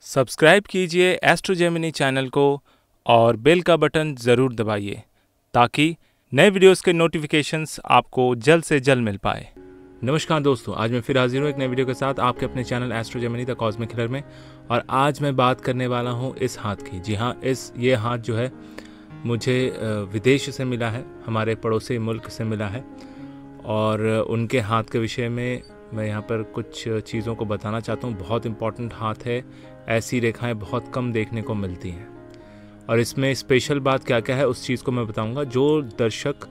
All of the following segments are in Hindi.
सब्सक्राइब कीजिए एस्ट्रो जेमिनी चैनल को और बेल का बटन ज़रूर दबाइए ताकि नए वीडियोस के नोटिफिकेशंस आपको जल्द से जल्द मिल पाए। नमस्कार दोस्तों, आज मैं फिर हाजिर हूँ एक नए वीडियो के साथ आपके अपने channel Astro Gemini the Cosmic Healer में। और आज मैं बात करने वाला हूँ इस हाथ की। जी हाँ, ये हाथ जो है मुझे विदेश से मिला है, हमारे पड़ोसी मुल्क से मिला है। और उनके हाथ के विषय में मैं यहाँ पर कुछ चीज़ों को बताना चाहता हूँ। बहुत इम्पॉर्टेंट हाथ है, ऐसी रेखाएं बहुत कम देखने को मिलती हैं। और इसमें स्पेशल बात क्या क्या है उस चीज़ को मैं बताऊँगा। जो दर्शक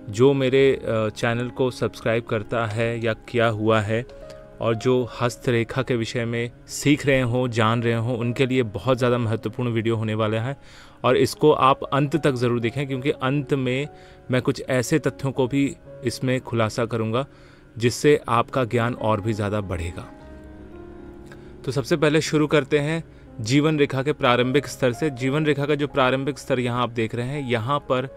जो मेरे चैनल को सब्सक्राइब करता है या किया हुआ है और जो हस्तरेखा के विषय में सीख रहे हों, जान रहे हों, उनके लिए बहुत ज़्यादा महत्वपूर्ण वीडियो होने वाला है। और इसको आप अंत तक ज़रूर देखें, क्योंकि अंत में मैं कुछ ऐसे तथ्यों को भी इसमें खुलासा करूँगा जिससे आपका ज्ञान और भी ज़्यादा बढ़ेगा। तो सबसे पहले शुरू करते हैं जीवन रेखा के प्रारंभिक स्तर से। जीवन रेखा का जो प्रारंभिक स्तर यहाँ आप देख रहे हैं, यहाँ पर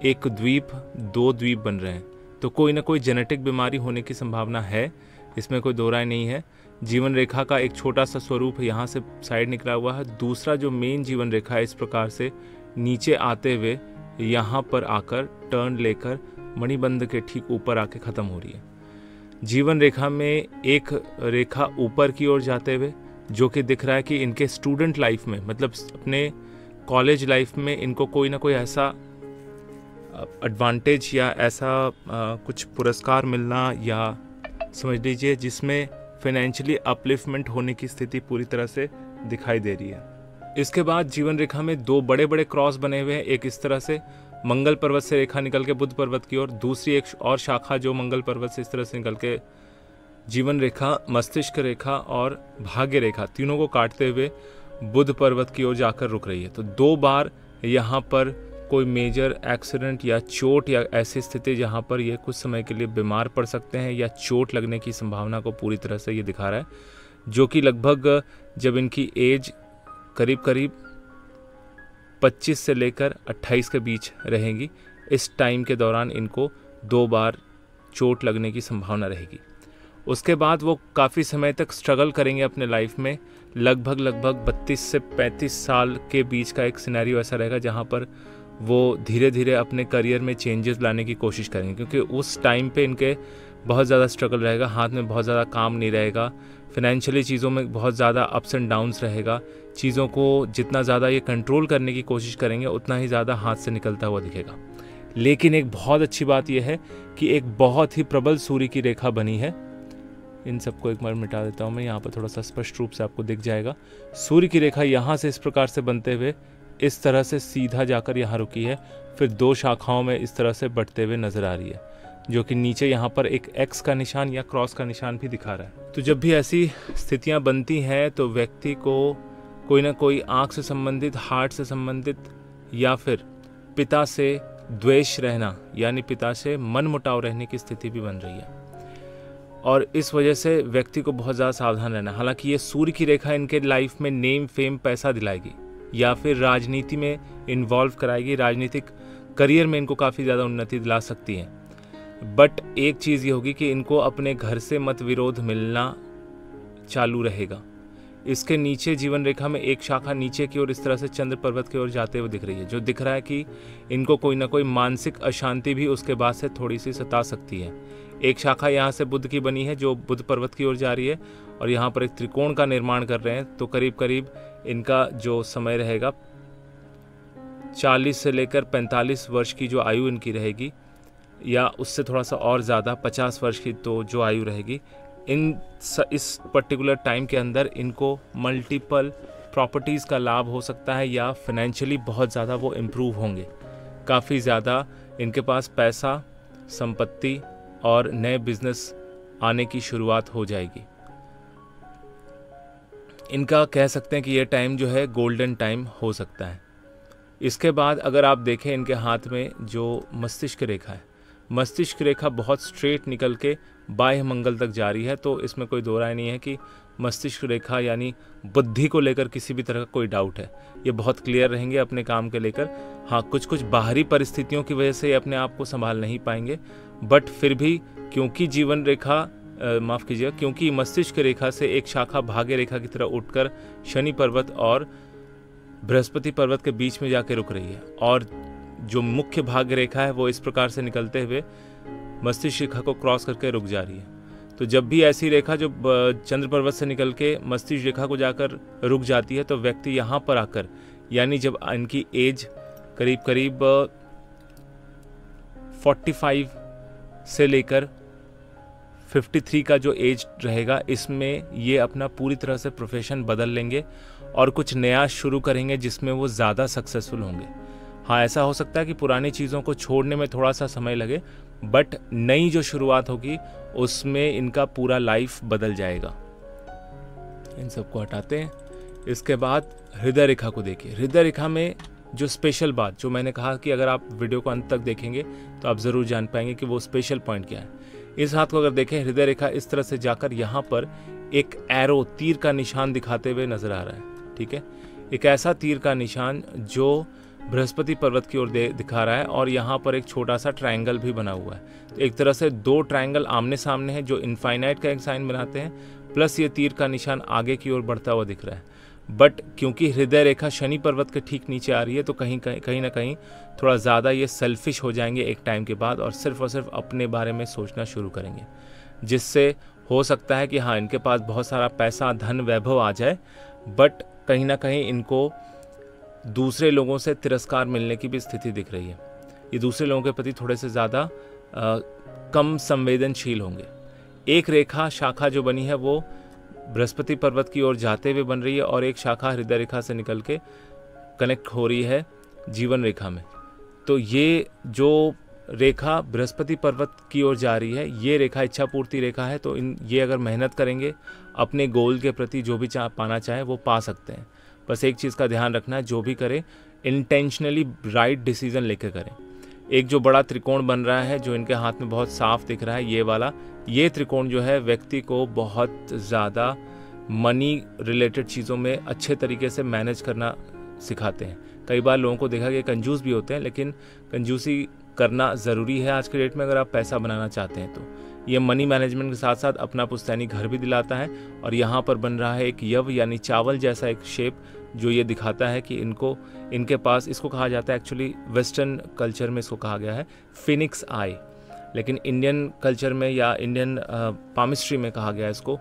एक द्वीप, दो द्वीप बन रहे हैं। तो कोई ना कोई जेनेटिक बीमारी होने की संभावना है, इसमें कोई दो राय नहीं है। जीवन रेखा का एक छोटा सा स्वरूप यहाँ से साइड निकला हुआ है। दूसरा जो मेन जीवन रेखा है इस प्रकार से नीचे आते हुए यहाँ पर आकर टर्न लेकर मणिबंध के ठीक ऊपर आके ख़त्म हो रही है। जीवन रेखा में एक रेखा ऊपर की ओर जाते हुए जो कि दिख रहा है कि इनके स्टूडेंट लाइफ में, मतलब अपने कॉलेज लाइफ में इनको कोई ना कोई ऐसा एडवांटेज या ऐसा कुछ पुरस्कार मिलना या समझ लीजिए जिसमें फाइनेंशियली अपलिफ्टमेंट होने की स्थिति पूरी तरह से दिखाई दे रही है। इसके बाद जीवन रेखा में दो बड़े बड़े क्रॉस बने हुए हैं। एक इस तरह से मंगल पर्वत से रेखा निकल के बुध पर्वत की ओर, दूसरी एक और शाखा जो मंगल पर्वत से इस तरह से निकल के जीवन रेखा, मस्तिष्क रेखा और भाग्य रेखा तीनों को काटते हुए बुध पर्वत की ओर जाकर रुक रही है। तो दो बार यहाँ पर कोई मेजर एक्सीडेंट या चोट या ऐसी स्थिति जहाँ पर ये कुछ समय के लिए बीमार पड़ सकते हैं या चोट लगने की संभावना को पूरी तरह से ये दिखा रहा है, जो कि लगभग जब इनकी एज करीब करीब 25 से लेकर 28 के बीच रहेगी, इस टाइम के दौरान इनको दो बार चोट लगने की संभावना रहेगी। उसके बाद वो काफ़ी समय तक स्ट्रगल करेंगे अपने लाइफ में। लगभग 32 से 35 साल के बीच का एक सिनेरियो ऐसा रहेगा जहाँ पर वो धीरे धीरे अपने करियर में चेंजेस लाने की कोशिश करेंगे, क्योंकि उस टाइम पे इनके बहुत ज़्यादा स्ट्रगल रहेगा, हाथ में बहुत ज़्यादा काम नहीं रहेगा, फिनेंशियली चीज़ों में बहुत ज़्यादा अप्स एंड डाउन्स रहेगा। चीज़ों को जितना ज़्यादा ये कंट्रोल करने की कोशिश करेंगे उतना ही ज़्यादा हाथ से निकलता हुआ दिखेगा। लेकिन एक बहुत अच्छी बात यह है कि एक बहुत ही प्रबल सूर्य की रेखा बनी है। इन सबको एक बार मिटा देता हूँ मैं, यहाँ पर थोड़ा सा स्पष्ट रूप से आपको दिख जाएगा। सूर्य की रेखा यहाँ से इस प्रकार से बनते हुए इस तरह से सीधा जाकर यहाँ रुकी है, फिर दो शाखाओं में इस तरह से बढ़ते हुए नजर आ रही है, जो कि नीचे यहाँ पर एक एक्स का निशान या क्रॉस का निशान भी दिखा रहा है। तो जब भी ऐसी स्थितियाँ बनती हैं तो व्यक्ति को कोई ना कोई आँख से संबंधित, हार्ट से संबंधित या फिर पिता से द्वेष रहना यानी पिता से मनमुटाव रहने की स्थिति भी बन रही है। और इस वजह से व्यक्ति को बहुत ज़्यादा सावधान रहना है। हालांकि ये सूर्य की रेखा इनके लाइफ में नेम, फेम, पैसा दिलाएगी या फिर राजनीति में इन्वॉल्व कराएगी, राजनीतिक करियर में इनको काफ़ी ज़्यादा उन्नति दिला सकती है। बट एक चीज़ ये होगी कि इनको अपने घर से मत विरोध मिलना चालू रहेगा। इसके नीचे जीवन रेखा में एक शाखा नीचे की ओर इस तरह से चंद्र पर्वत की ओर जाते हुए दिख रही है, जो दिख रहा है कि इनको कोई ना कोई मानसिक अशांति भी उसके बाद से थोड़ी सी सता सकती है। एक शाखा यहाँ से बुध की बनी है जो बुध पर्वत की ओर जा रही है और यहाँ पर एक त्रिकोण का निर्माण कर रहे हैं। तो करीब करीब इनका जो समय रहेगा 40 से लेकर 45 वर्ष की जो आयु इनकी रहेगी, या उससे थोड़ा सा और ज़्यादा 50 वर्ष की तो जो आयु रहेगी, इस पर्टिकुलर टाइम के अंदर इनको मल्टीपल प्रॉपर्टीज़ का लाभ हो सकता है या फाइनेंशियली बहुत ज़्यादा वो इम्प्रूव होंगे। काफ़ी ज़्यादा इनके पास पैसा, संपत्ति और नए बिजनेस आने की शुरुआत हो जाएगी। इनका कह सकते हैं कि ये टाइम जो है गोल्डन टाइम हो सकता है। इसके बाद अगर आप देखें इनके हाथ में जो मस्तिष्क रेखा है, मस्तिष्क रेखा बहुत स्ट्रेट निकल के बाह्य मंगल तक जा रही है। तो इसमें कोई दो राय नहीं है कि मस्तिष्क रेखा यानी बुद्धि को लेकर किसी भी तरह का कोई डाउट है, ये बहुत क्लियर रहेंगे अपने काम के लेकर। हाँ, कुछ बाहरी परिस्थितियों की वजह से ये अपने आप को संभाल नहीं पाएंगे, बट फिर भी क्योंकि जीवन रेखा माफ़ कीजिएगा, क्योंकि मस्तिष्क रेखा से एक शाखा भाग्य रेखा की तरह उठकर शनि पर्वत और बृहस्पति पर्वत के बीच में जाके रुक रही है, और जो मुख्य भाग्य रेखा है वो इस प्रकार से निकलते हुए मस्तिष्क रेखा को क्रॉस करके रुक जा रही है। तो जब भी ऐसी रेखा जो चंद्र पर्वत से निकल के मस्तिष्क रेखा को जाकर रुक जाती है, तो व्यक्ति यहाँ पर आकर, यानी जब इनकी एज करीब करीब 45 से लेकर 53 का जो एज रहेगा, इसमें ये अपना पूरी तरह से प्रोफेशन बदल लेंगे और कुछ नया शुरू करेंगे जिसमें वो ज़्यादा सक्सेसफुल होंगे। हाँ, ऐसा हो सकता है कि पुरानी चीज़ों को छोड़ने में थोड़ा सा समय लगे, बट नई जो शुरुआत होगी उसमें इनका पूरा लाइफ बदल जाएगा। इन सबको हटाते हैं। इसके बाद हृदय रेखा को देखिए। हृदय रेखा में जो स्पेशल बात, जो मैंने कहा कि अगर आप वीडियो को अंत तक देखेंगे तो आप ज़रूर जान पाएंगे कि वो स्पेशल पॉइंट क्या है। इस हाथ को अगर देखें, हृदय रेखा इस तरह से जाकर यहाँ पर एक एरो, तीर का निशान दिखाते हुए नजर आ रहा है। ठीक है, एक ऐसा तीर का निशान जो बृहस्पति पर्वत की ओर दिखा रहा है, और यहाँ पर एक छोटा सा ट्रायंगल भी बना हुआ है। तो एक तरह से दो ट्रायंगल आमने सामने हैं जो इनफाइनाइट का एक साइन बनाते हैं, प्लस ये तीर का निशान आगे की ओर बढ़ता हुआ दिख रहा है। बट क्योंकि हृदय रेखा शनि पर्वत के ठीक नीचे आ रही है, तो कहीं ना कहीं थोड़ा ज़्यादा ये सेल्फिश हो जाएंगे एक टाइम के बाद, और सिर्फ अपने बारे में सोचना शुरू करेंगे, जिससे हो सकता है कि हाँ, इनके पास बहुत सारा पैसा, धन, वैभव आ जाए, बट कहीं ना कहीं इनको दूसरे लोगों से तिरस्कार मिलने की भी स्थिति दिख रही है। ये दूसरे लोगों के प्रति थोड़े से ज़्यादा कम संवेदनशील होंगे। एक रेखा शाखा जो बनी है वो बृहस्पति पर्वत की ओर जाते हुए बन रही है, और एक शाखा हृदय रेखा से निकल के कनेक्ट हो रही है जीवन रेखा में। तो ये जो रेखा बृहस्पति पर्वत की ओर जा रही है, ये रेखा इच्छा पूर्ति रेखा है। तो ये अगर मेहनत करेंगे, अपने गोल के प्रति जो भी पाना चाहे वो पा सकते हैं। बस एक चीज़ का ध्यान रखना है, जो भी करें इंटेंशनली राइट डिसीजन लेकर करें। एक जो बड़ा त्रिकोण बन रहा है, जो इनके हाथ में बहुत साफ दिख रहा है, ये वाला, ये त्रिकोण जो है व्यक्ति को बहुत ज़्यादा मनी रिलेटेड चीज़ों में अच्छे तरीके से मैनेज करना सिखाते हैं। कई बार लोगों को देखा कि कंजूस भी होते हैं, लेकिन कंजूसी करना ज़रूरी है आज के डेट में अगर आप पैसा बनाना चाहते हैं। तो ये मनी मैनेजमेंट के साथ साथ अपना पुश्तैनी घर भी दिलाता है। और यहाँ पर बन रहा है एक यव यानी चावल जैसा एक शेप, जो ये दिखाता है कि इनके पास, इसको कहा जाता है, एक्चुअली वेस्टर्न कल्चर में इसको कहा गया है फिनिक्स आई, लेकिन इंडियन कल्चर में या इंडियन पामिस्ट्री में कहा गया है इसको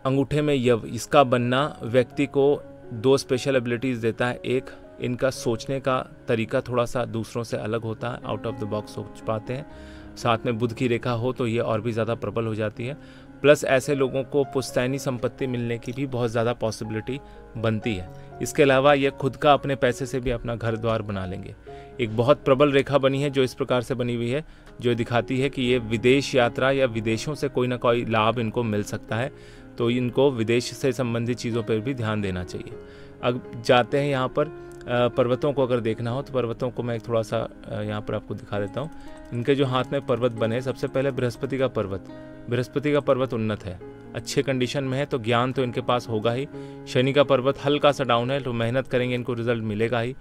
अंगूठे में यव। इसका बनना व्यक्ति को दो स्पेशल एबिलिटीज़ देता है। एक, इनका सोचने का तरीका थोड़ा सा दूसरों से अलग होता है, आउट ऑफ द बॉक्स सोच पाते हैं। साथ में बुध की रेखा हो तो ये और भी ज़्यादा प्रबल हो जाती है। प्लस ऐसे लोगों को पुश्तैनी संपत्ति मिलने की भी बहुत ज़्यादा पॉसिबिलिटी बनती है। इसके अलावा ये खुद का अपने पैसे से भी अपना घर द्वार बना लेंगे। एक बहुत प्रबल रेखा बनी है जो इस प्रकार से बनी हुई है, जो दिखाती है कि ये विदेश यात्रा या विदेशों से कोई ना कोई लाभ इनको मिल सकता है। तो इनको विदेश से संबंधित चीज़ों पर भी ध्यान देना चाहिए। अब जाते हैं यहाँ पर पर्वतों को अगर देखना हो तो पर्वतों को मैं थोड़ा सा यहाँ पर आपको दिखा देता हूँ। इनके जो हाथ में पर्वत बने, सबसे पहले बृहस्पति का पर्वत। बृहस्पति का पर्वत उन्नत है, अच्छे कंडीशन में है, तो ज्ञान तो इनके पास होगा ही। शनि का पर्वत हल्का सा डाउन है, तो मेहनत करेंगे इनको रिजल्ट मिलेगा ही।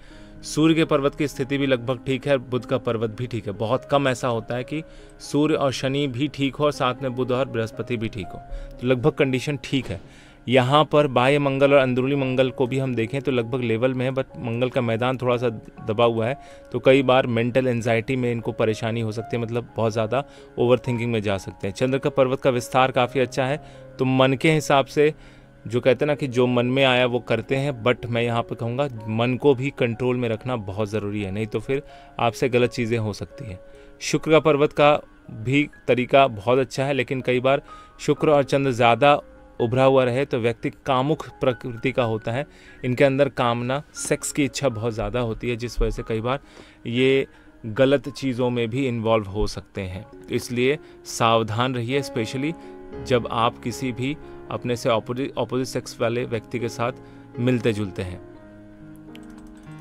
सूर्य के पर्वत की स्थिति भी लगभग ठीक है, बुध का पर्वत भी ठीक है। बहुत कम ऐसा होता है कि सूर्य और शनि भी ठीक हो और साथ में बुध और बृहस्पति भी ठीक हो, तो लगभग कंडीशन ठीक है। यहाँ पर बाह्य मंगल और अंदरूनी मंगल को भी हम देखें तो लगभग लेवल में है, बट मंगल का मैदान थोड़ा सा दबा हुआ है, तो कई बार मेंटल एंजाइटी में इनको परेशानी हो सकती है, मतलब बहुत ज़्यादा ओवर थिंकिंग में जा सकते हैं। चंद्र का पर्वत का विस्तार काफ़ी अच्छा है, तो मन के हिसाब से जो कहते हैं ना कि जो मन में आया वो करते हैं, बट मैं यहाँ पर कहूँगा मन को भी कंट्रोल में रखना बहुत ज़रूरी है, नहीं तो फिर आपसे गलत चीज़ें हो सकती हैं। शुक्र का पर्वत का भी तरीका बहुत अच्छा है, लेकिन कई बार शुक्र और चंद्र ज़्यादा उभरा हुआ रहे तो व्यक्ति कामुक प्रकृति का होता है। इनके अंदर कामना, सेक्स की इच्छा बहुत ज़्यादा होती है, जिस वजह से कई बार ये गलत चीज़ों में भी इन्वॉल्व हो सकते हैं। इसलिए सावधान रहिए, स्पेशली जब आप किसी भी अपने से ऑपोजिट सेक्स वाले व्यक्ति के साथ मिलते जुलते हैं।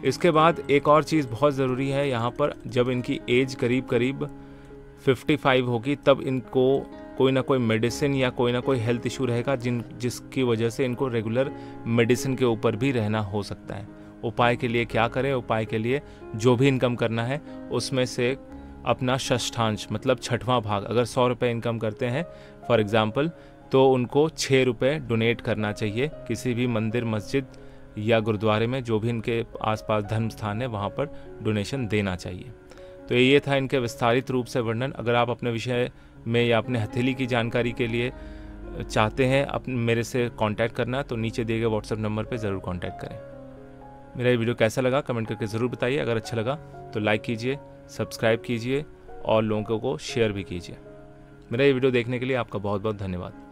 इसके बाद एक और चीज़ बहुत ज़रूरी है यहाँ पर, जब इनकी एज करीब करीब 55 होगी तब इनको कोई ना कोई मेडिसिन या कोई ना कोई हेल्थ इशू रहेगा, जिसकी वजह से इनको रेगुलर मेडिसिन के ऊपर भी रहना हो सकता है। उपाय के लिए क्या करें? उपाय के लिए जो भी इनकम करना है उसमें से अपना षष्ठांश मतलब छठवां भाग, अगर 100 रुपये इनकम करते हैं फॉर एग्ज़ाम्पल, तो उनको 6 रुपये डोनेट करना चाहिए किसी भी मंदिर, मस्जिद या गुरुद्वारे में, जो भी इनके आसपास धर्म स्थान है वहाँ पर डोनेशन देना चाहिए। तो ये था इनके विस्तारित रूप से वर्णन। अगर आप अपने विषय में या अपने हथेली की जानकारी के लिए चाहते हैं मेरे से कांटेक्ट करना, तो नीचे दिए गए व्हाट्सएप नंबर पे ज़रूर कांटेक्ट करें। मेरा ये वीडियो कैसा लगा कमेंट करके ज़रूर बताइए। अगर अच्छा लगा तो लाइक कीजिए, सब्सक्राइब कीजिए और लोगों को शेयर भी कीजिए। मेरा ये वीडियो देखने के लिए आपका बहुत बहुत धन्यवाद।